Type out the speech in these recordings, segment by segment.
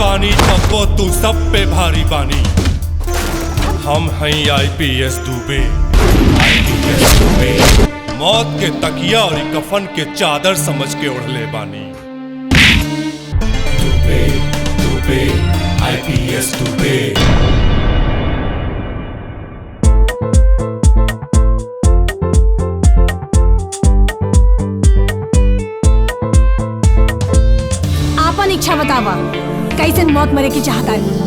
बानी तब्बो तू सब पे भारी बानी। हम हैं IPS दुबे, IPS दुबे। मौत के तकिया और कफन के चादर समझ के ओढ़ले बानी। दुबे दुबे IPS दुबे। आपन इच्छा बतावा कैसन मौत मरे की चाहता है।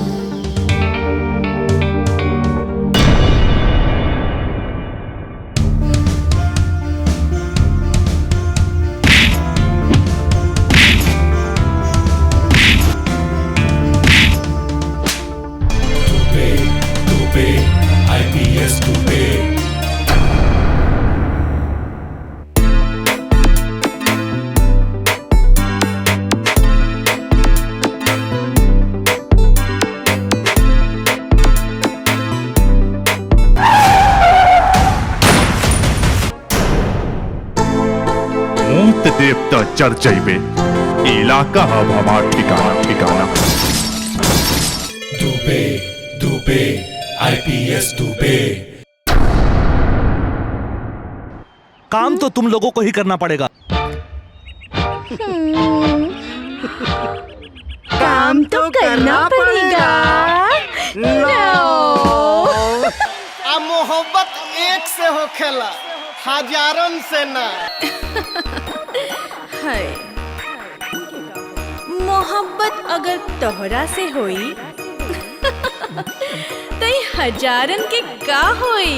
IPS दुबे। मूत देवता चर जइबे, इलाका हब हमार ठिकाना। दुबे दुबे IPS दुबे। काम तो तुम लोगों को ही करना पड़ेगा। काम तो करना पड़ेगा। आ मोहब्बत एक से होखेला, हजारन से ना। हाय, मोहब्बत अगर तोहरा से होई तो हजारन के का होई।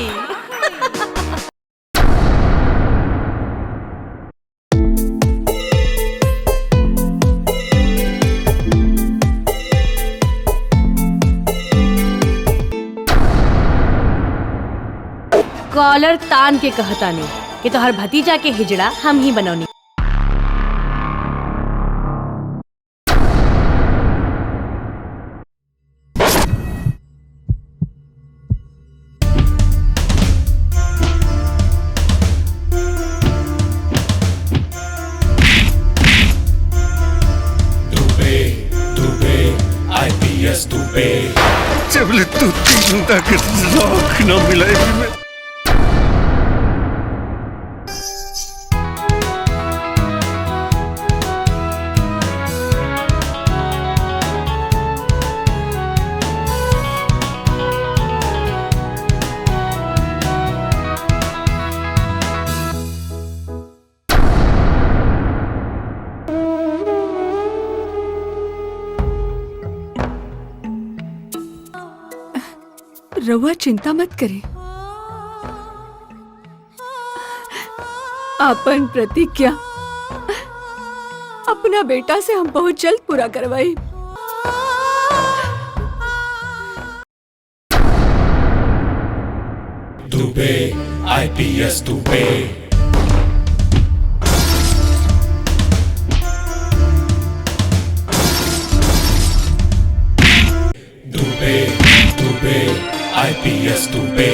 कॉलर तान के कहता नहीं कि तोहर भतीजा के हिजड़ा हम ही बनौनी। दुबे दुबे IPS दुबे। जब तू जिंदा के लाख न मिले में। रउआ चिंता मत करे, अपन प्रतिज्ञा अपना बेटा से हम बहुत जल्द पूरा करवाई। दुबे IPS दुबे। दुबे दुबे IPS दुबे।